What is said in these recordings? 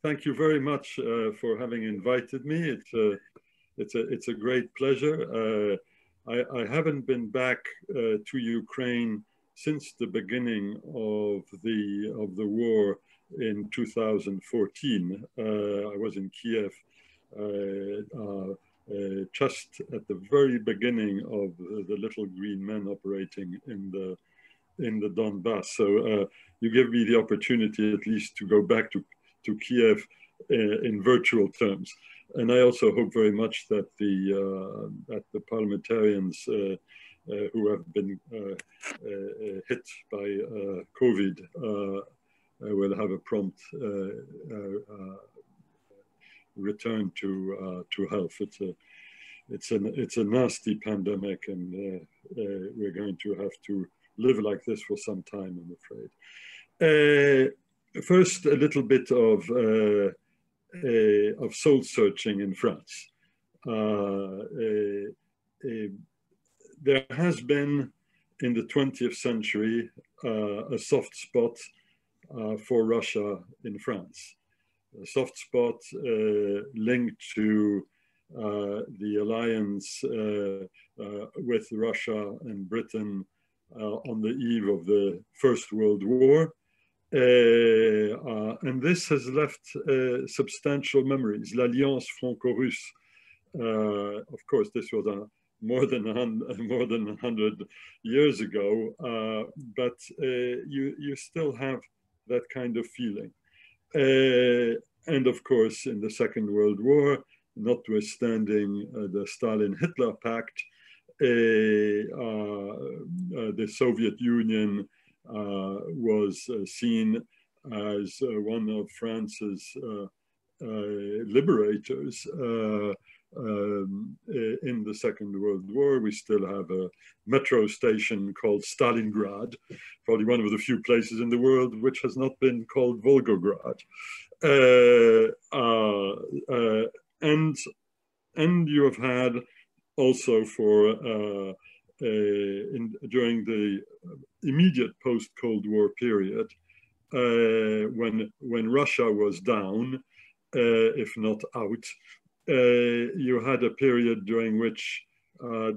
Thank you very much for having invited me. It's a great pleasure. I haven't been back to Ukraine since the beginning of the war in 2014. I was in Kiev just at the very beginning of the little green men operating in the Donbass. So you give me the opportunity at least to go back to Kiev in virtual terms. And I also hope very much that the parliamentarians who have been hit by COVID will have a prompt return to health. It's a nasty pandemic, and we're going to have to live like this for some time, I'm afraid. First, a little bit of soul searching in France. There has been in the 20th century a soft spot for Russia in France. A soft spot linked to the alliance with Russia and Britain on the eve of the First World War. And this has left substantial memories. L'Alliance Franco-Russe, of course, this was more than 100 years ago, but you still have that kind of feeling. And of course, in the Second World War, notwithstanding the Stalin-Hitler Pact, the Soviet Union was seen as one of France's liberators in the Second World War. We still have a metro station called Stalingrad, probably one of the few places in the world which has not been called Volgograd. And you have had also during the immediate post-Cold War period, when Russia was down, if not out, you had a period during which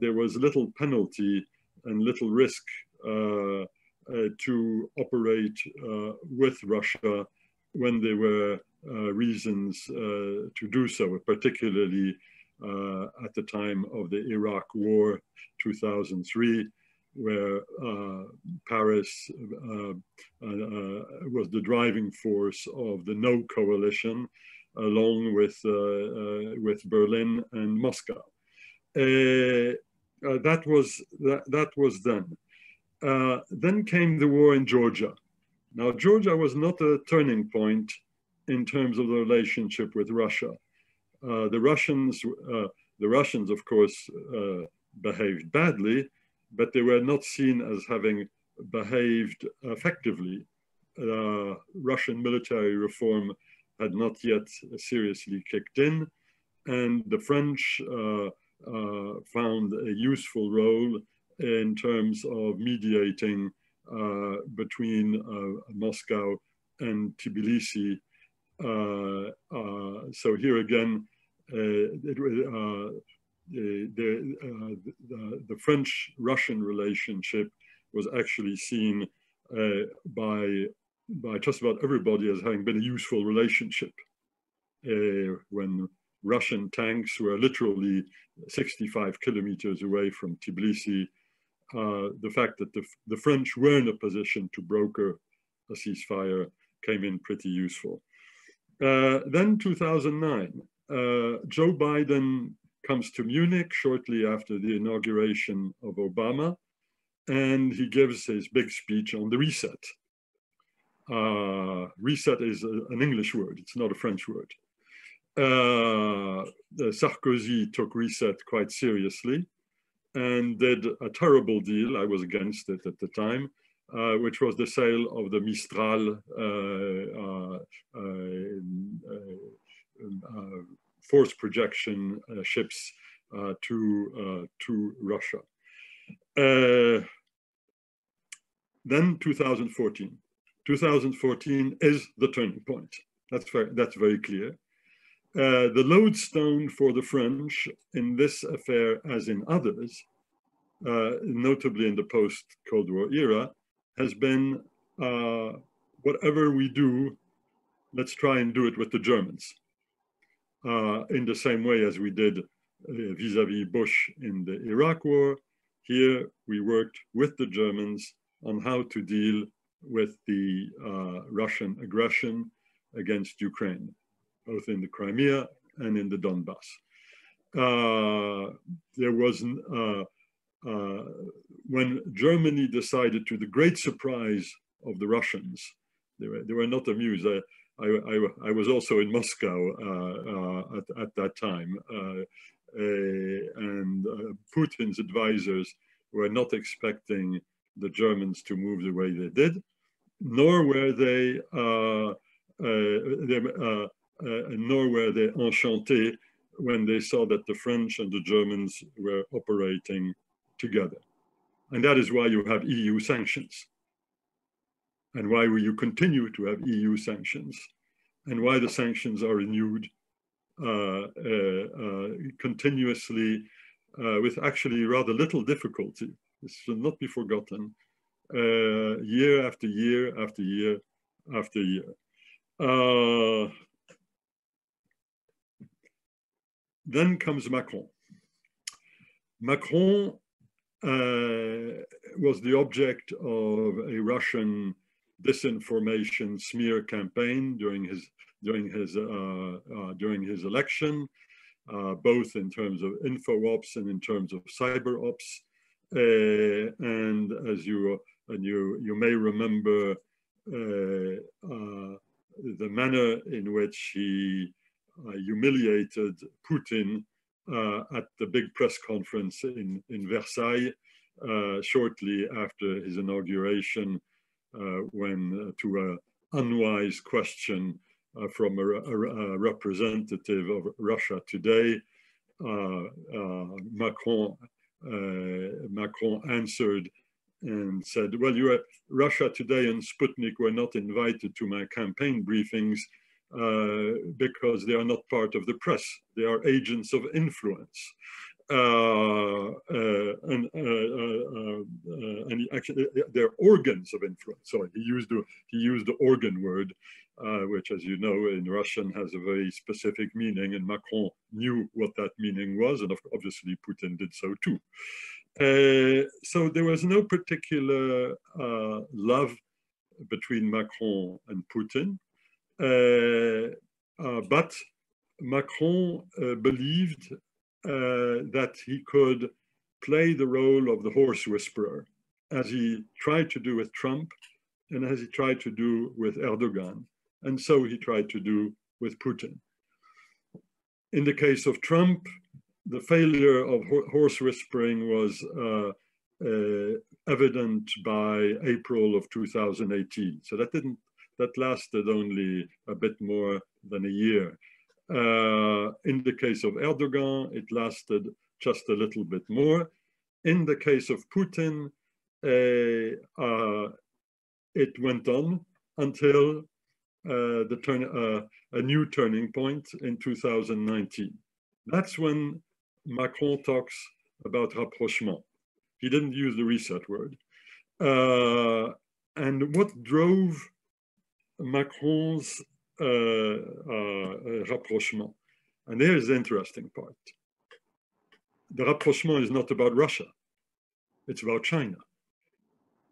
there was little penalty and little risk to operate with Russia when there were reasons to do so, particularly at the time of the Iraq War, 2003, where Paris was the driving force of the No coalition, along with Berlin and Moscow. That was then. Then came the war in Georgia. Now, Georgia was not a turning point in terms of the relationship with Russia. The Russians, of course, behaved badly, but they were not seen as having behaved effectively. Russian military reform had not yet seriously kicked in, and the French found a useful role in terms of mediating between Moscow and Tbilisi. So here again, the French-Russian relationship was actually seen by just about everybody as having been a useful relationship. When Russian tanks were literally 65 kilometers away from Tbilisi, the fact that the French were in a position to broker a ceasefire came in pretty useful. Then 2009, Joe Biden comes to Munich shortly after the inauguration of Obama, and he gives his big speech on the reset. Reset is an English word, it's not a French word. Sarkozy took reset quite seriously and did a terrible deal. I was against it at the time, which was the sale of the Mistral force projection ships to Russia. Then 2014. 2014 is the turning point. That's very clear. The lodestone for the French in this affair, as in others, notably in the post-Cold War era, has been whatever we do, let's try and do it with the Germans. In the same way as we did vis-a-vis Bush in the Iraq War, here we worked with the Germans on how to deal with the Russian aggression against Ukraine, both in the Crimea and in the Donbass. There was, when Germany decided, to the great surprise of the Russians, they were not amused. I was also in Moscow at that time, and Putin's advisors were not expecting the Germans to move the way they did, nor were they enchantés when they saw that the French and the Germans were operating together. And that is why you have EU sanctions, and why you continue to have EU sanctions, and why the sanctions are renewed continuously with actually rather little difficulty. This should not be forgotten, year after year after year after year. Then comes Macron. Macron was the object of a Russian disinformation smear campaign during his election, both in terms of info ops and in terms of cyber ops. And as you may remember, the manner in which he humiliated Putin at the big press conference in Versailles shortly after his inauguration, when to an unwise question from a representative of Russia Today, Macron answered and said, well, Russia Today and Sputnik were not invited to my campaign briefings because they are not part of the press. They are agents of influence. And actually, they're organs of influence. Sorry, he used the organ word, which, as you know, in Russian has a very specific meaning, and Macron knew what that meaning was, and obviously Putin did so too. So there was no particular love between Macron and Putin, but Macron believed that he could play the role of the horse whisperer, as he tried to do with Trump and as he tried to do with Erdogan. And so he tried to do with Putin. In the case of Trump, the failure of horse whispering was evident by April of 2018. So that lasted only a bit more than a year. In the case of Erdogan, it lasted just a little bit more. In the case of Putin, it went on until a new turning point in 2019. That's when Macron talks about rapprochement. He didn't use the reset word. And what drove Macron's rapprochement? And here's the interesting part. The rapprochement is not about Russia. It's about China.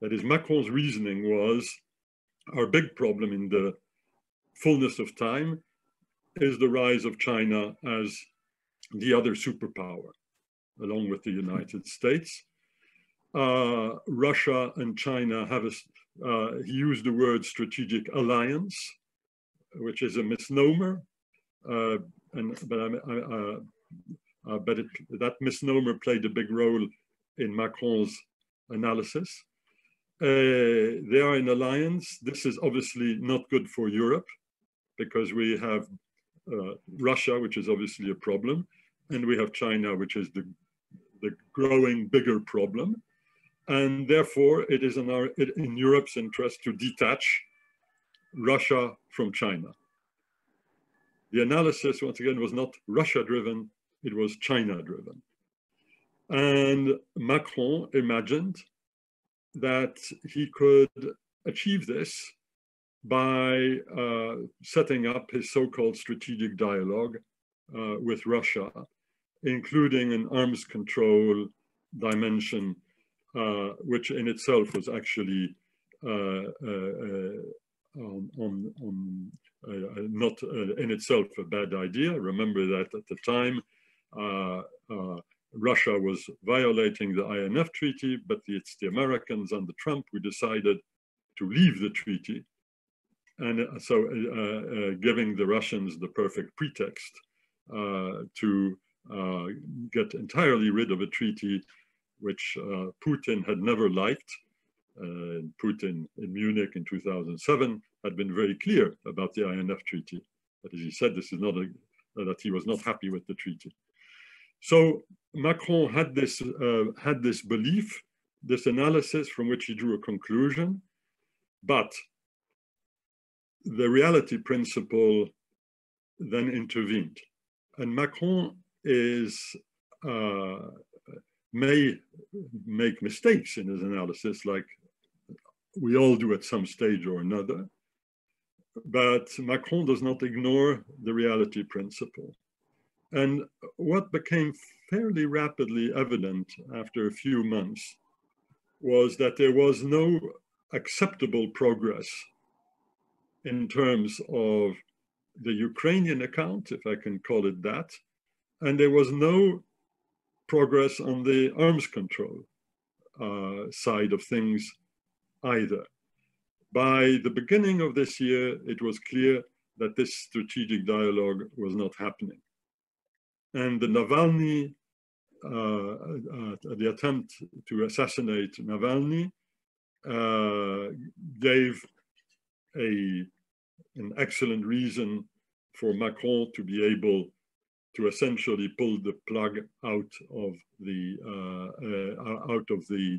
That is, Macron's reasoning was, our big problem in the fullness of time is the rise of China as the other superpower, along with the United States. Russia and China have he used the word strategic alliance, which is a misnomer, but that misnomer played a big role in Macron's analysis. They are in alliance. This is obviously not good for Europe, because we have Russia, which is obviously a problem, and we have China, which is the growing bigger problem. And therefore, it is in Europe's interest to detach Russia from China. the analysis, once again, was not Russia-driven, it was China-driven. And Macron imagined that he could achieve this by setting up his so-called strategic dialogue with Russia, including an arms control dimension, which in itself was actually not in itself a bad idea. Remember that at the time, Russia was violating the INF treaty, but it's the Americans under Trump who decided to leave the treaty. And so giving the Russians the perfect pretext to get entirely rid of a treaty which Putin had never liked. Putin in Munich in 2007 had been very clear about the INF treaty. But as he said, this is not that he was not happy with the treaty. So Macron had this belief, this analysis from which he drew a conclusion, but the reality principle then intervened. And Macron may make mistakes in his analysis, like we all do at some stage or another, but Macron does not ignore the reality principle. And what became fairly rapidly evident after a few months was that there was no acceptable progress in terms of the Ukrainian account, if I can call it that, and there was no progress on the arms control side of things either. By the beginning of this year, it was clear that this strategic dialogue was not happening. And the Navalny, the attempt to assassinate Navalny gave an excellent reason for Macron to be able to essentially pull the plug out of the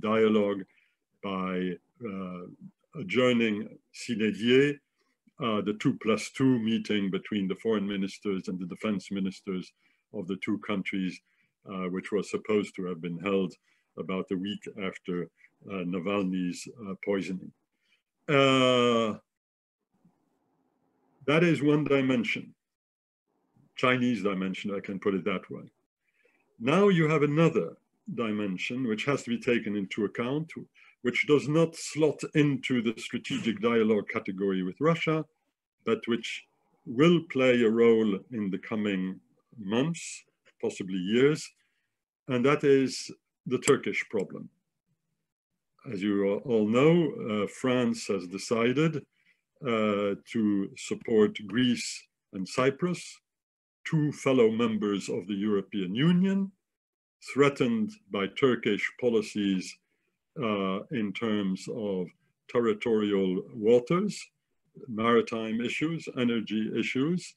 dialogue by adjourning sine die, the 2+2 meeting between the foreign ministers and the defense ministers of the two countries, which was supposed to have been held about a week after Navalny's poisoning. That is one dimension, Chinese dimension, I can put it that way. Now you have another dimension which has to be taken into account, which does not slot into the strategic dialogue category with Russia, but which will play a role in the coming months, possibly years, and that is the Turkish problem. As you all know, France has decided to support Greece and Cyprus, two fellow members of the European Union, threatened by Turkish policies in terms of territorial waters, maritime issues, energy issues,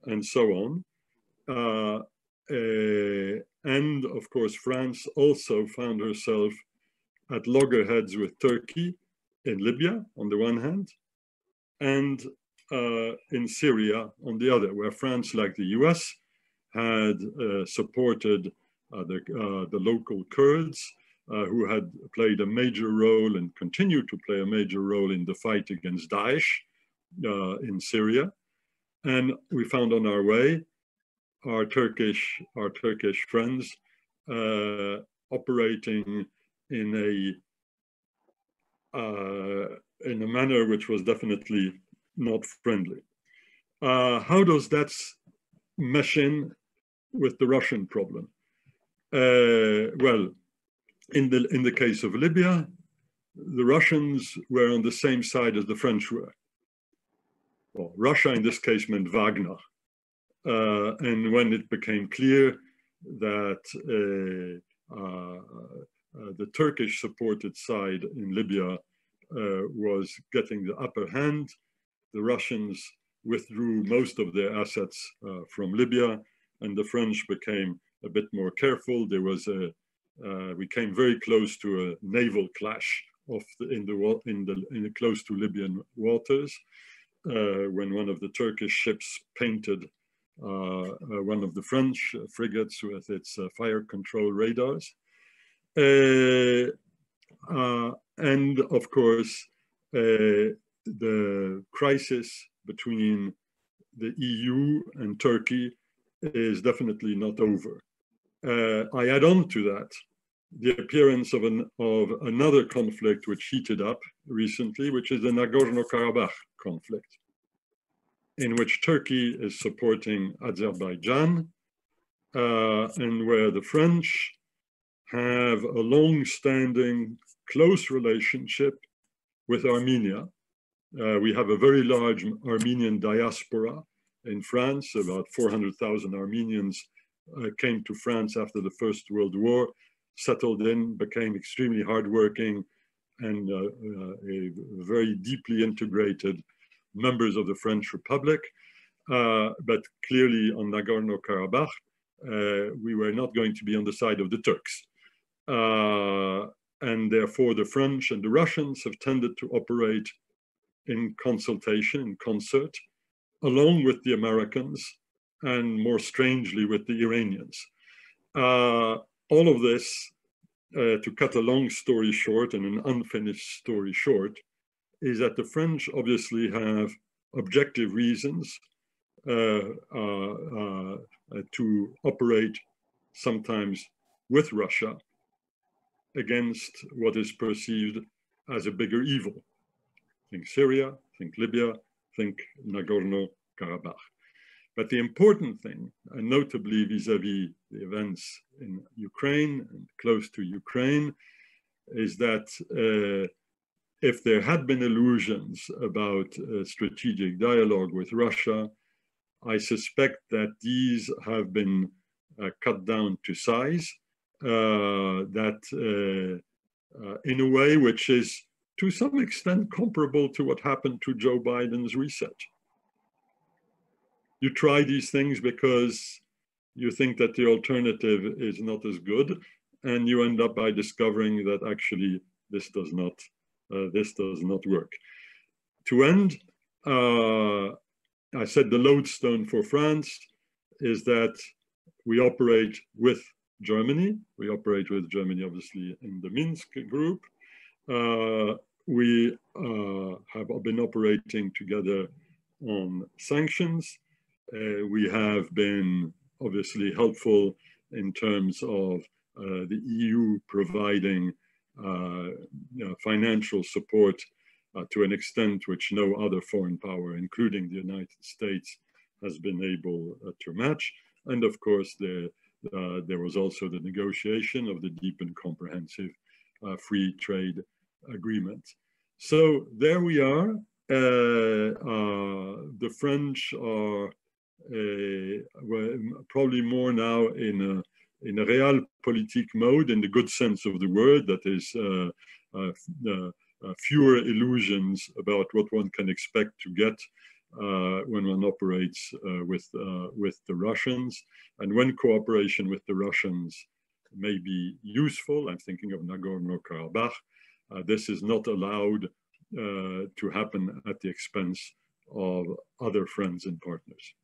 and so on. And of course, France also found herself at loggerheads with Turkey in Libya, on the one hand, and in Syria on the other, where France, like the US, had supported the local Kurds, who had played a major role and continue to play a major role in the fight against Daesh in Syria. And we found on our way our Turkish friends operating in a manner which was definitely not friendly. How does that mesh in with the Russian problem? Well, in the case of Libya, the Russians were on the same side as the French were. Well, Russia in this case meant Wagner. And when it became clear that the Turkish supported side in Libya was getting the upper hand, the Russians withdrew most of their assets from Libya, and the French became a bit more careful. There was we came very close to a naval clash in close to Libyan waters when one of the Turkish ships painted one of the French frigates with its fire control radars. And of course, the crisis between the EU and Turkey is definitely not over. I add on to that the appearance of another conflict which heated up recently, which is the Nagorno-Karabakh conflict, in which Turkey is supporting Azerbaijan, and where the French have a long-standing, close relationship with Armenia. We have a very large Armenian diaspora in France. About 400,000 Armenians came to France after the First World War, settled in, became extremely hardworking, and very deeply integrated members of the French Republic. But clearly on Nagorno-Karabakh, we were not going to be on the side of the Turks. And therefore the French and the Russians have tended to operate in consultation, in concert, along with the Americans, and more strangely with the Iranians. All of this, to cut a long story short and an unfinished story short, is that the French obviously have objective reasons to operate sometimes with Russia against what is perceived as a bigger evil. Think Syria, think Libya, think Nagorno-Karabakh. But the important thing, and notably vis-a-vis the events in Ukraine and close to Ukraine, is that if there had been illusions about strategic dialogue with Russia, I suspect that these have been cut down to size, that in a way which is to some extent comparable to what happened to Joe Biden's reset. You try these things because you think that the alternative is not as good, and you end up by discovering that actually this does not work. To end, I said the lodestone for France is that we operate with Germany. We operate with Germany, obviously, in the Minsk group. We have been operating together on sanctions. We have been obviously helpful in terms of the EU providing financial support to an extent which no other foreign power, including the United States, has been able to match. And of course, there was also the negotiation of the deep and comprehensive free trade agreement. So there we are. The French are probably more now in a realpolitik mode, in the good sense of the word, that is fewer illusions about what one can expect to get when one operates with the Russians. And when cooperation with the Russians may be useful, I'm thinking of Nagorno-Karabakh, this is not allowed to happen at the expense of other friends and partners.